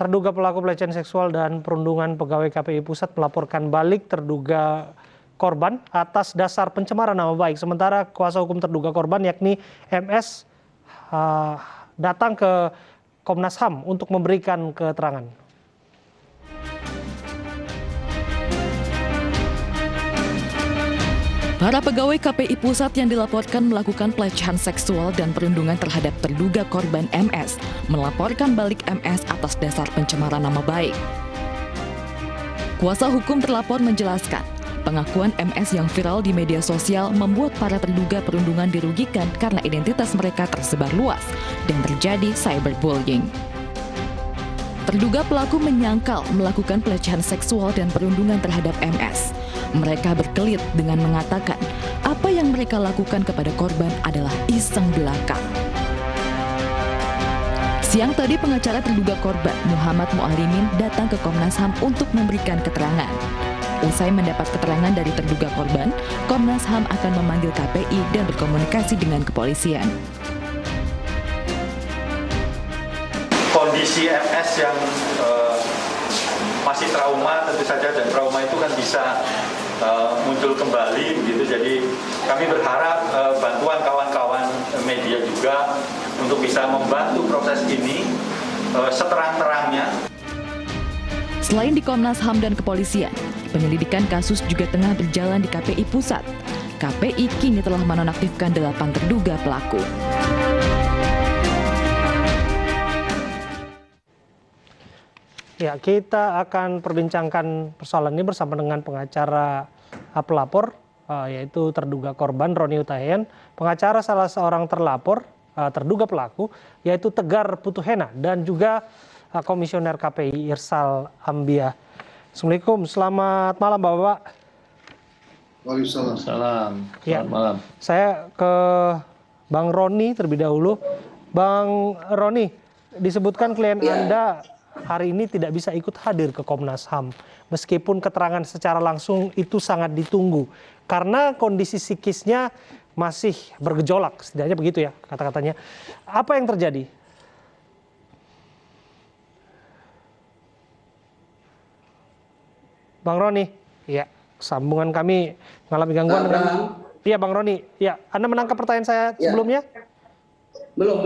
Terduga pelaku pelecehan seksual dan perundungan pegawai KPI Pusat melaporkan balik terduga korban atas dasar pencemaran nama baik. Sementara kuasa hukum terduga korban yakni MS datang ke Komnas HAM untuk memberikan keterangan. Para pegawai KPI Pusat yang dilaporkan melakukan pelecehan seksual dan perundungan terhadap terduga korban MS melaporkan balik MS atas dasar pencemaran nama baik. Kuasa hukum terlapor menjelaskan, pengakuan MS yang viral di media sosial membuat para terduga perundungan dirugikan karena identitas mereka tersebar luas dan terjadi cyberbullying. Terduga pelaku menyangkal melakukan pelecehan seksual dan perundungan terhadap MS. Mereka berkelit dengan mengatakan apa yang mereka lakukan kepada korban adalah iseng belaka. Siang tadi pengacara terduga korban Muhammad Mualimin datang ke Komnas HAM untuk memberikan keterangan. Usai mendapat keterangan dari terduga korban, Komnas HAM akan memanggil KPI dan berkomunikasi dengan kepolisian. Kondisi MS yang masih trauma tentu saja, dan trauma itu kan bisa muncul kembali begitu. Jadi kami berharap bantuan kawan-kawan media juga untuk bisa membantu proses ini seterang-terangnya. Selain di Komnas HAM dan kepolisian, penyelidikan kasus juga tengah berjalan di KPI Pusat. KPI kini telah menonaktifkan 8 terduga pelaku. Ya, kita akan perbincangkan persoalan ini bersama dengan pengacara pelapor, yaitu terduga korban Roni Hutahian, pengacara salah seorang terlapor, terduga pelaku, yaitu Tegar Putuhena, dan juga Komisioner KPI Irsal Ambia. Assalamualaikum, selamat malam Bapak. Waalaikumsalam. Selamat Ya, malam. Saya ke Bang Roni terlebih dahulu. Bang Roni, disebutkan klien Anda hari ini tidak bisa ikut hadir ke Komnas HAM, meskipun keterangan secara langsung itu sangat ditunggu karena kondisi psikisnya masih bergejolak, setidaknya begitu ya kata-katanya. Apa yang terjadi? Bang Roni, ya, sambungan kami mengalami gangguan dengan. Iya, Bang Roni, ya, Anda menangkap pertanyaan saya sebelumnya? Belum.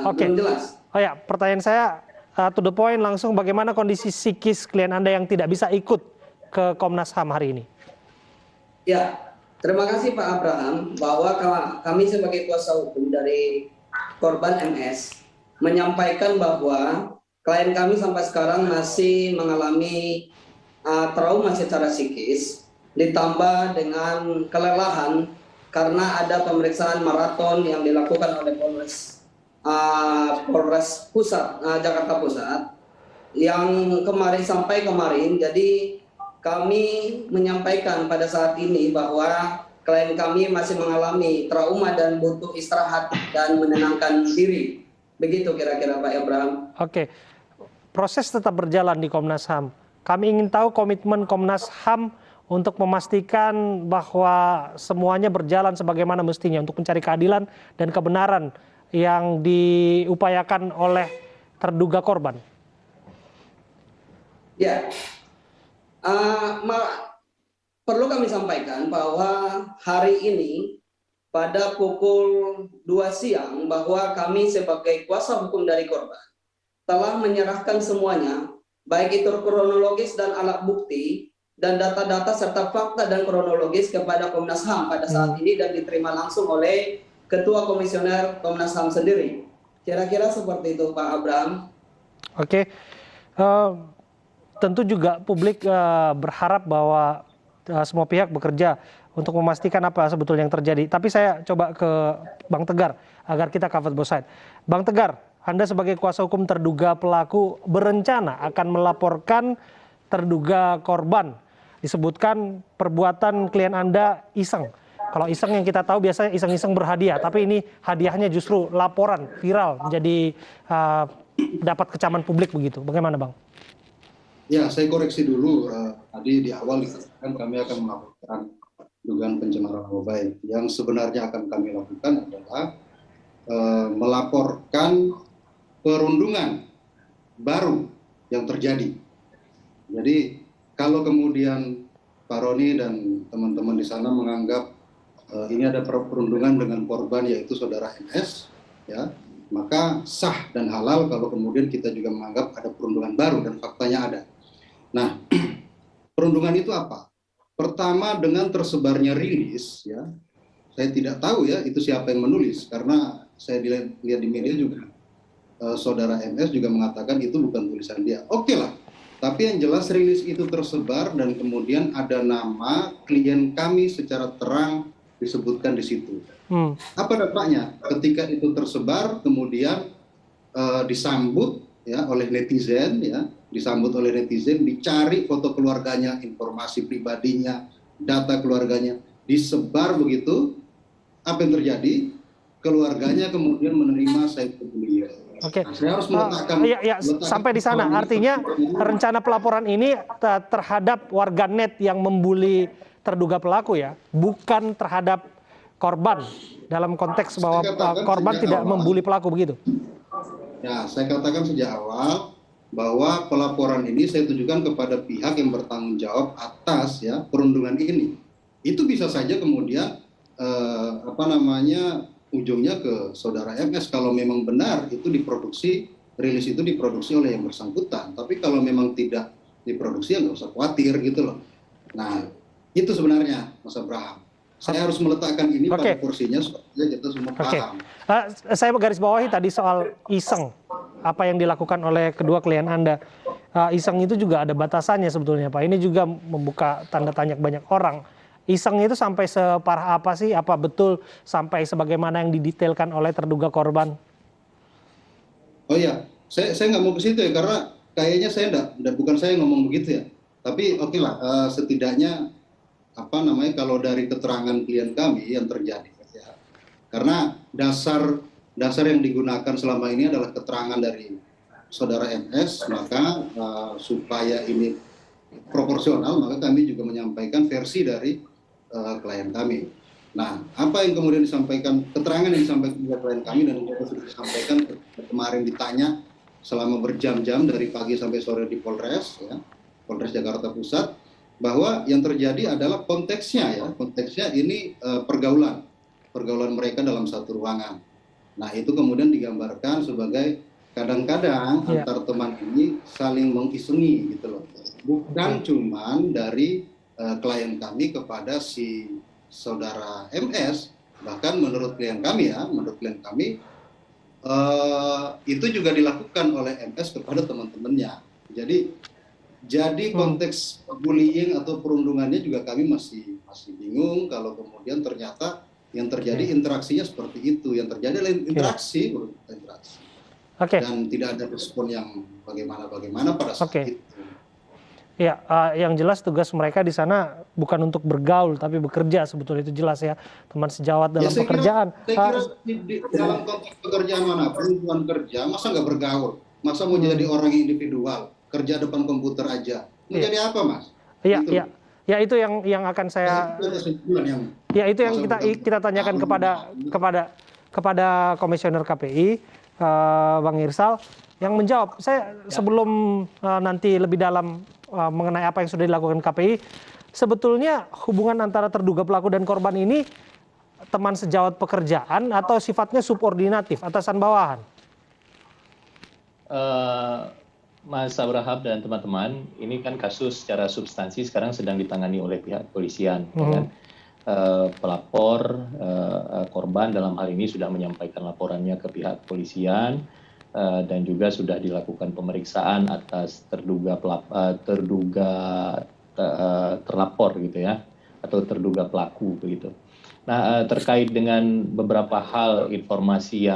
Oke. Belum jelas. Oh ya, pertanyaan saya to the point langsung, bagaimana kondisi psikis klien Anda yang tidak bisa ikut ke Komnas HAM hari ini? Ya, terima kasih Pak Abraham, bahwa kami sebagai kuasa hukum dari korban MS menyampaikan bahwa klien kami sampai sekarang masih mengalami trauma secara psikis, ditambah dengan kelelahan karena ada pemeriksaan maraton yang dilakukan oleh Polres Pusat, Jakarta Pusat, yang sampai kemarin. Jadi kami menyampaikan pada saat ini bahwa klien kami masih mengalami trauma dan butuh istirahat dan menenangkan diri. Begitu kira-kira Pak Abraham. Oke, proses tetap berjalan di Komnas HAM. Kami ingin tahu komitmen Komnas HAM untuk memastikan bahwa semuanya berjalan sebagaimana mestinya untuk mencari keadilan dan kebenaran yang diupayakan oleh terduga korban. Ya, perlu kami sampaikan bahwa hari ini pada pukul 2 siang bahwa kami sebagai kuasa hukum dari korban telah menyerahkan semuanya, baik itu kronologis dan alat bukti dan data-data serta fakta dan kronologis kepada Komnas HAM pada saat ini, dan diterima langsung oleh Ketua Komisioner Komnas HAM sendiri. Kira-kira seperti itu Pak Abraham. Oke, tentu juga publik berharap bahwa semua pihak bekerja untuk memastikan apa sebetulnya yang terjadi. Tapi saya coba ke Bang Tegar agar kita cover both side. Bang Tegar, Anda sebagai kuasa hukum terduga pelaku berencana akan melaporkan terduga korban. Disebutkan perbuatan klien Anda iseng. Kalau iseng yang kita tahu biasanya iseng-iseng berhadiah, tapi ini hadiahnya justru laporan viral menjadi dapat kecaman publik begitu. Bagaimana Bang? Ya, saya koreksi dulu. Tadi di awal dikatakan kami akan melakukan dugaan pencemaran nama baik. Yang sebenarnya akan kami lakukan adalah melaporkan perundungan baru yang terjadi. Jadi kalau kemudian Pak Roni dan teman-teman di sana menganggap ini ada perundungan dengan korban yaitu saudara MS, ya, maka sah dan halal kalau kemudian kita juga menganggap ada perundungan baru dan faktanya ada. Nah, perundungan itu apa? Pertama, dengan tersebarnya rilis, ya, saya tidak tahu ya itu siapa yang menulis, karena saya lihat di media juga saudara MS juga mengatakan itu bukan tulisan dia. Oke lah, tapi yang jelas rilis itu tersebar dan kemudian ada nama klien kami secara terang disebutkan di situ. Apa dampaknya ketika itu tersebar kemudian disambut ya oleh netizen, ya, disambut oleh netizen, dicari foto keluarganya, informasi pribadinya, data keluarganya, disebar begitu, apa yang terjadi? Keluarganya kemudian menerima cyberbullying. Oke. Nah, saya harus meletakkan, sampai di sana. Artinya rencana pelaporan ini terhadap warganet yang membuli terduga pelaku ya, bukan terhadap korban dalam konteks bahwa korban tidak membuli pelaku begitu. Ya, saya katakan sejak awal bahwa pelaporan ini saya tujukan kepada pihak yang bertanggung jawab atas ya perundungan ini. Itu bisa saja kemudian ujungnya ke saudara MS kalau memang benar itu diproduksi, rilis itu diproduksi oleh yang bersangkutan. Tapi kalau memang tidak diproduksi ya nggak usah khawatir gitu loh. Nah, itu sebenarnya Mas Abraham. Saya harus meletakkan ini pada porsinya supaya kita semua paham. Saya garis bawahi tadi soal iseng, apa yang dilakukan oleh kedua klien Anda. Iseng itu juga ada batasannya sebetulnya Pak. Ini juga membuka tanda tanya banyak orang. Iseng itu sampai separah apa sih? Apa betul sampai sebagaimana yang didetailkan oleh terduga korban? Oh iya, saya nggak mau ke situ ya, karena kayaknya saya bukan saya yang ngomong begitu ya. Tapi oke lah, setidaknya kalau dari keterangan klien kami yang terjadi, ya, karena dasar yang digunakan selama ini adalah keterangan dari saudara MS, maka supaya ini proporsional, maka kami juga menyampaikan versi dari klien kami. Nah, apa yang kemudian disampaikan, keterangan yang disampaikan oleh klien kami dan juga sudah disampaikan kemarin ditanya selama berjam-jam dari pagi sampai sore di Polres, ya, Polres Jakarta Pusat, bahwa yang terjadi adalah konteksnya ini pergaulan mereka dalam satu ruangan. Nah, itu kemudian digambarkan sebagai kadang-kadang antar teman ini saling mengisengi gitu loh. Bukan cuman dari klien kami kepada si saudara MS, bahkan menurut klien kami itu juga dilakukan oleh MS kepada teman-temannya. Jadi konteks bullying atau perundungannya juga kami masih bingung kalau kemudian ternyata yang terjadi interaksinya seperti itu. Yang terjadi adalah interaksi. Dan tidak ada respon yang bagaimana pada saat itu. Ya, yang jelas tugas mereka di sana bukan untuk bergaul tapi bekerja, sebetulnya itu jelas ya, teman sejawat dalam pekerjaan. Saya kira di dalam konteks pekerjaan manapun, hubungan kerja, masa nggak bergaul? Masa mau jadi orang individual, kerja depan komputer aja? Mau jadi apa, Mas? Iya. Ya itu yang akan saya. Ya itu yang kita tanyakan kepada Komisioner KPI, Bang Irsal, yang menjawab. Saya sebelum nanti lebih dalam mengenai apa yang sudah dilakukan KPI, sebetulnya hubungan antara terduga pelaku dan korban ini teman sejawat pekerjaan atau sifatnya subordinatif, atasan bawahan? Mas Abraham dan teman-teman, ini kan kasus secara substansi sekarang sedang ditangani oleh pihak kepolisian. Kan? Pelapor korban dalam hal ini sudah menyampaikan laporannya ke pihak kepolisian. Dan juga sudah dilakukan pemeriksaan atas terduga terlapor gitu ya, atau terduga pelaku begitu. Nah, terkait dengan beberapa hal informasi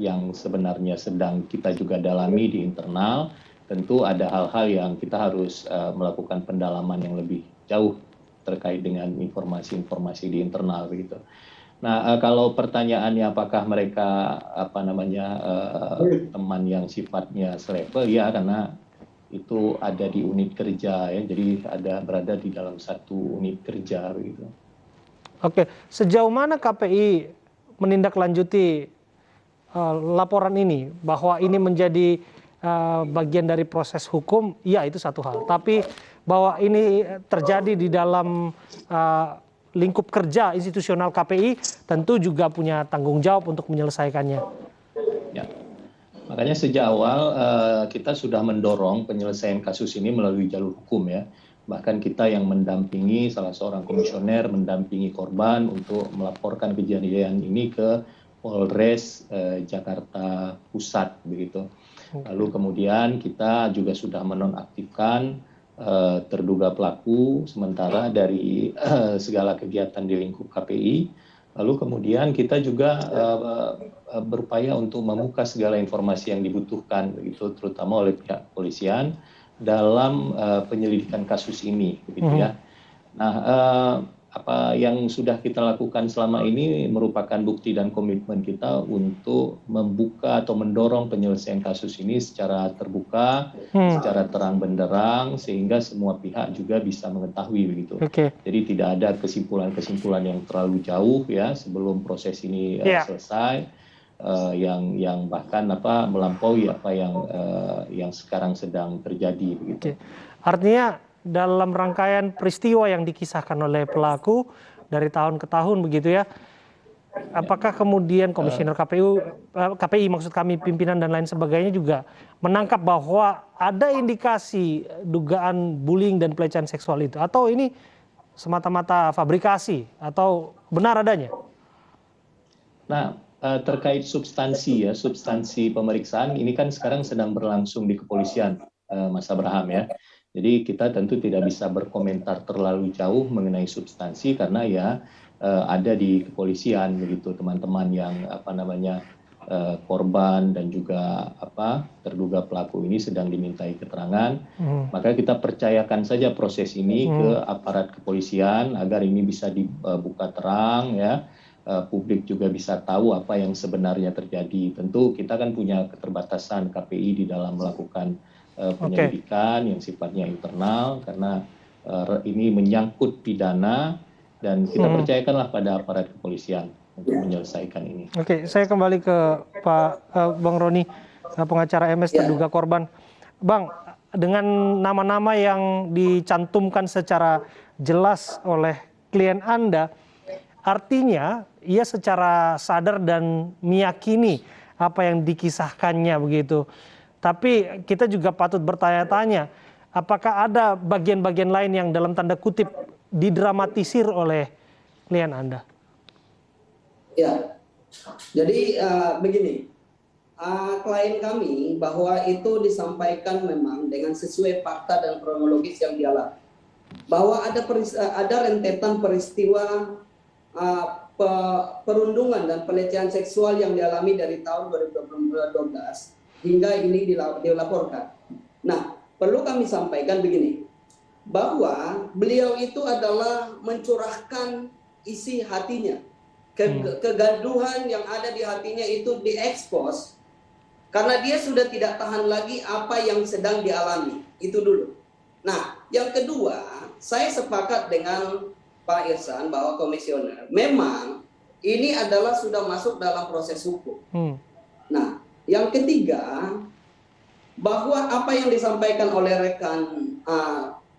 yang sebenarnya sedang kita juga dalami di internal, tentu ada hal-hal yang kita harus melakukan pendalaman yang lebih jauh terkait dengan informasi-informasi di internal begitu. Nah, kalau pertanyaannya apakah mereka teman yang sifatnya selevel, ya, karena itu ada di unit kerja ya, jadi berada di dalam satu unit kerja begitu. Oke, sejauh mana KPI menindaklanjuti laporan ini bahwa ini menjadi bagian dari proses hukum, ya itu satu hal. Tapi bahwa ini terjadi di dalam lingkup kerja institusional KPI, tentu juga punya tanggung jawab untuk menyelesaikannya. Ya. Makanya sejak awal kita sudah mendorong penyelesaian kasus ini melalui jalur hukum ya. Bahkan kita yang mendampingi salah seorang komisioner mendampingi korban untuk melaporkan kejadian ini ke Polres Jakarta Pusat begitu. Lalu kemudian kita juga sudah menonaktifkan terduga pelaku sementara dari segala kegiatan di lingkup KPI. Lalu kemudian kita juga berupaya untuk membuka segala informasi yang dibutuhkan begitu, terutama oleh pihak kepolisian dalam penyelidikan kasus ini begitu ya. Nah, apa yang sudah kita lakukan selama ini merupakan bukti dan komitmen kita untuk membuka atau mendorong penyelesaian kasus ini secara terbuka, secara terang benderang, sehingga semua pihak juga bisa mengetahui begitu. Jadi tidak ada kesimpulan-kesimpulan yang terlalu jauh ya sebelum proses ini selesai, yang bahkan melampaui apa yang sekarang sedang terjadi begitu. Artinya dalam rangkaian peristiwa yang dikisahkan oleh pelaku dari tahun ke tahun begitu ya, apakah kemudian komisioner KPI maksud kami pimpinan dan lain sebagainya juga menangkap bahwa ada indikasi dugaan bullying dan pelecehan seksual itu, atau ini semata-mata fabrikasi atau benar adanya? Nah, terkait substansi pemeriksaan ini kan sekarang sedang berlangsung di kepolisian, Mas Abraham ya. Jadi kita tentu tidak bisa berkomentar terlalu jauh mengenai substansi karena ya ada di kepolisian begitu, teman-teman yang korban dan juga terduga pelaku ini sedang dimintai keterangan. Maka kita percayakan saja proses ini ke aparat kepolisian agar ini bisa dibuka terang ya. Publik juga bisa tahu apa yang sebenarnya terjadi. Tentu kita kan punya keterbatasan KPI di dalam melakukan penyelidikan yang sifatnya internal karena ini menyangkut pidana dan kita percayakanlah pada aparat kepolisian untuk menyelesaikan ini. Oke, saya kembali ke Bang Roni, pengacara MS terduga korban. Bang, dengan nama-nama yang dicantumkan secara jelas oleh klien Anda, artinya ia secara sadar dan meyakini apa yang dikisahkannya begitu. Tapi kita juga patut bertanya-tanya, apakah ada bagian-bagian lain yang dalam tanda kutip didramatisir oleh klien Anda? Ya, jadi begini, klien kami bahwa itu disampaikan memang dengan sesuai fakta dan kronologis yang dialami. Bahwa ada rentetan peristiwa perundungan dan pelecehan seksual yang dialami dari tahun 2012 hingga ini dilaporkan. Nah, perlu kami sampaikan begini, bahwa beliau itu adalah mencurahkan isi hatinya. Kegaduhan yang ada di hatinya itu diekspos karena dia sudah tidak tahan lagi apa yang sedang dialami. Itu dulu. Nah, yang kedua, saya sepakat dengan Pak Irsan bahwa komisioner memang ini adalah sudah masuk dalam proses hukum. Nah, yang ketiga, bahwa apa yang disampaikan oleh rekan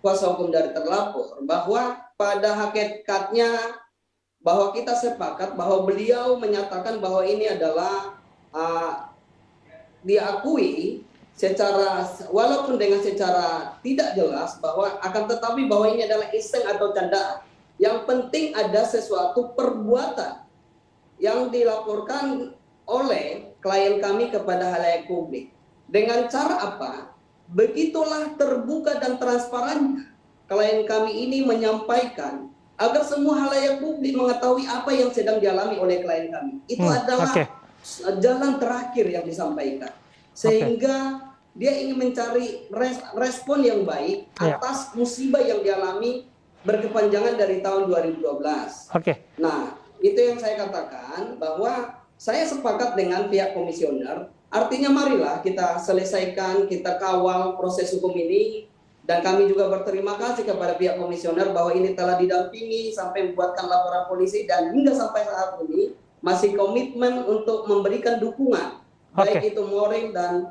kuasa hukum dari terlapor, bahwa pada hakikatnya bahwa kita sepakat bahwa beliau menyatakan bahwa ini adalah diakui secara, walaupun dengan secara tidak jelas, bahwa akan tetapi bahwa ini adalah iseng atau candaan. Yang penting ada sesuatu perbuatan yang dilaporkan oleh klien kami kepada halayak publik. Dengan cara apa? Begitulah terbuka dan transparan klien kami ini menyampaikan agar semua halayak publik mengetahui apa yang sedang dialami oleh klien kami. Itu adalah jalan terakhir yang disampaikan. Sehingga dia ingin mencari respon yang baik atas musibah yang dialami berkepanjangan dari tahun 2012. Nah, itu yang saya katakan bahwa saya sepakat dengan pihak komisioner, artinya marilah kita selesaikan, kita kawal proses hukum ini, dan kami juga berterima kasih kepada pihak komisioner bahwa ini telah didampingi sampai membuatkan laporan polisi dan hingga sampai saat ini masih komitmen untuk memberikan dukungan, baik itu moral dan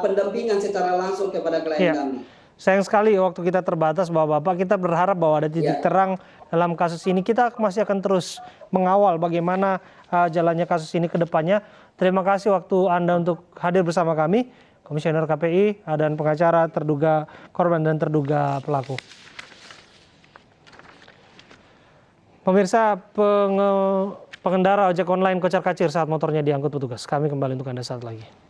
pendampingan secara langsung kepada klien kami. Sayang sekali waktu kita terbatas Bapak-Bapak, kita berharap bahwa ada titik terang dalam kasus ini. Kita masih akan terus mengawal bagaimana jalannya kasus ini ke depannya. Terima kasih waktu Anda untuk hadir bersama kami, Komisioner KPI dan pengacara terduga korban dan terduga pelaku. Pemirsa, pengendara ojek online kocar-kacir saat motornya diangkut petugas. Kami kembali untuk Anda saat lagi.